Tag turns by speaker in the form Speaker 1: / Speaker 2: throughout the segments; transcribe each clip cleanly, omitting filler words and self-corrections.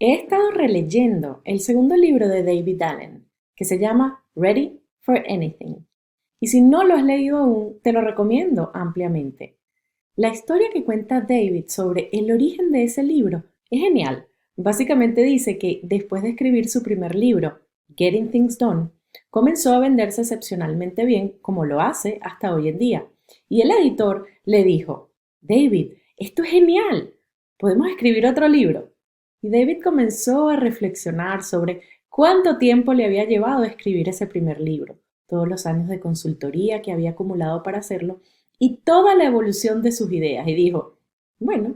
Speaker 1: He estado releyendo el segundo libro de David Allen, que se llama Ready for Anything. Y si no lo has leído aún, te lo recomiendo ampliamente. La historia que cuenta David sobre el origen de ese libro es genial. Básicamente dice que después de escribir su primer libro, Getting Things Done, comenzó a venderse excepcionalmente bien como lo hace hasta hoy en día. Y el editor le dijo, David, esto es genial, ¿podemos escribir otro libro? Y David comenzó a reflexionar sobre cuánto tiempo le había llevado a escribir ese primer libro, todos los años de consultoría que había acumulado para hacerlo y toda la evolución de sus ideas. Y dijo, bueno,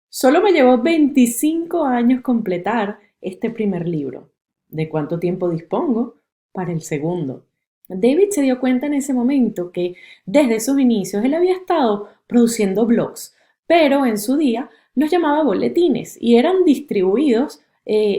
Speaker 1: solo me llevó 25 años completar este primer libro. ¿De cuánto tiempo dispongo para el segundo? David se dio cuenta en ese momento que desde sus inicios él había estado produciendo blogs, pero en su día los llamaba boletines y eran distribuidos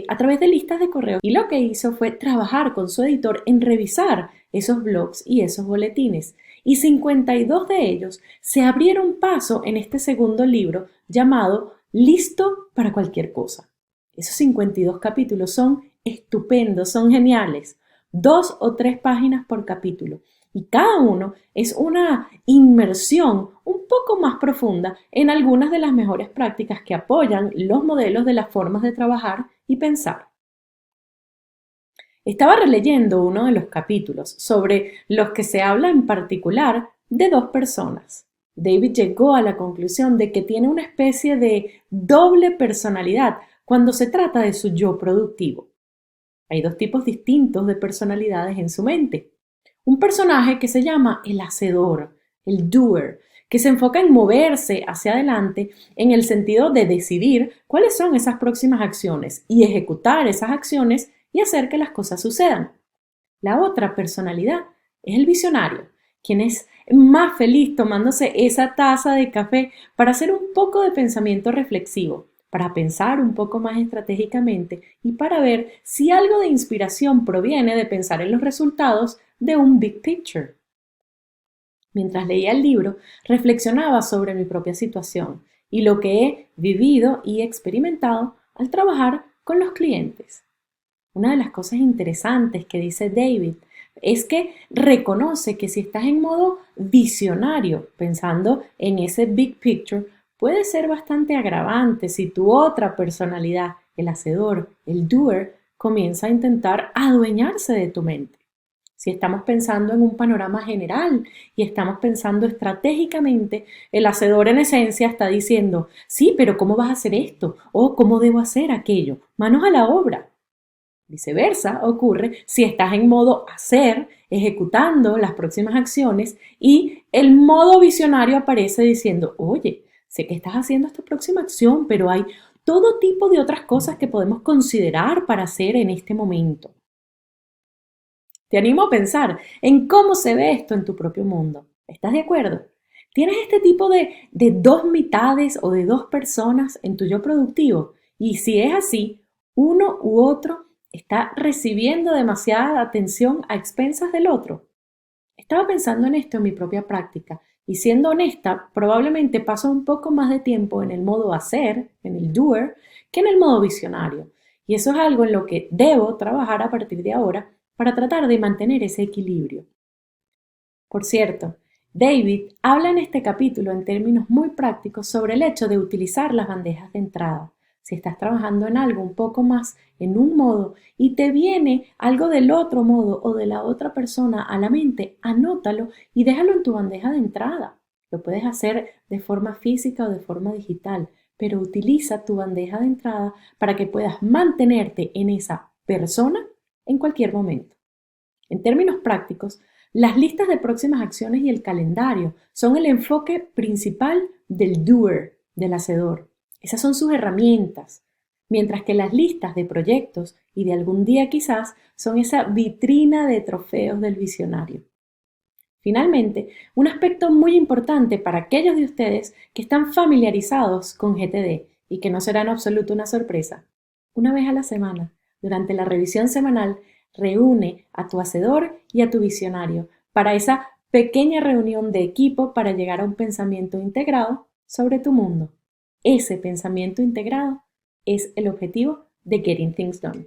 Speaker 1: a través de listas de correo. Y lo que hizo fue trabajar con su editor en revisar esos blogs y esos boletines. Y 52 de ellos se abrieron paso en este segundo libro llamado Listo para cualquier cosa. Esos 52 capítulos son estupendos, son geniales. 2 o 3 páginas por capítulo. Y cada uno es una inmersión un poco más profunda en algunas de las mejores prácticas que apoyan los modelos de las formas de trabajar y pensar. Estaba releyendo uno de los capítulos sobre los que se habla en particular de dos personas. David llegó a la conclusión de que tiene una especie de doble personalidad cuando se trata de su yo productivo. Hay dos tipos distintos de personalidades en su mente. Un personaje que se llama el hacedor, el doer, que se enfoca en moverse hacia adelante en el sentido de decidir cuáles son esas próximas acciones y ejecutar esas acciones y hacer que las cosas sucedan. La otra personalidad es el visionario, quien es más feliz tomándose esa taza de café para hacer un poco de pensamiento reflexivo, para pensar un poco más estratégicamente y para ver si algo de inspiración proviene de pensar en los resultados de un big picture. Mientras leía el libro, reflexionaba sobre mi propia situación y lo que he vivido y experimentado al trabajar con los clientes. Una de las cosas interesantes que dice David es que reconoce que si estás en modo visionario, pensando en ese big picture, puede ser bastante agravante si tu otra personalidad, el hacedor, el doer, comienza a intentar adueñarse de tu mente. Si estamos pensando en un panorama general y estamos pensando estratégicamente, el hacedor en esencia está diciendo, sí, pero ¿cómo vas a hacer esto? ¿O cómo debo hacer aquello? Manos a la obra. Viceversa ocurre si estás en modo hacer, ejecutando las próximas acciones y el modo visionario aparece diciendo, oye, sé que estás haciendo esta próxima acción, pero hay todo tipo de otras cosas que podemos considerar para hacer en este momento. Te animo a pensar en cómo se ve esto en tu propio mundo. ¿Estás de acuerdo? ¿Tienes este tipo de dos mitades o de dos personas en tu yo productivo? Y si es así, uno u otro está recibiendo demasiada atención a expensas del otro. Estaba pensando en esto en mi propia práctica y siendo honesta, probablemente paso un poco más de tiempo en el modo hacer, en el doer, que en el modo visionario. Y eso es algo en lo que debo trabajar a partir de ahora para tratar de mantener ese equilibrio. Por cierto, David habla en este capítulo en términos muy prácticos sobre el hecho de utilizar las bandejas de entrada. Si estás trabajando en algo un poco más en un modo y te viene algo del otro modo o de la otra persona a la mente, anótalo y déjalo en tu bandeja de entrada. Lo puedes hacer de forma física o de forma digital, pero utiliza tu bandeja de entrada para que puedas mantenerte en esa persona en cualquier momento. En términos prácticos, las listas de próximas acciones y el calendario son el enfoque principal del doer, del hacedor. Esas son sus herramientas, mientras que las listas de proyectos y de algún día quizás son esa vitrina de trofeos del visionario. Finalmente, un aspecto muy importante para aquellos de ustedes que están familiarizados con GTD y que no será en absoluto una sorpresa. Una vez a la semana, durante la revisión semanal, reúne a tu hacedor y a tu visionario para esa pequeña reunión de equipo para llegar a un pensamiento integrado sobre tu mundo. Ese pensamiento integrado es el objetivo de Getting Things Done.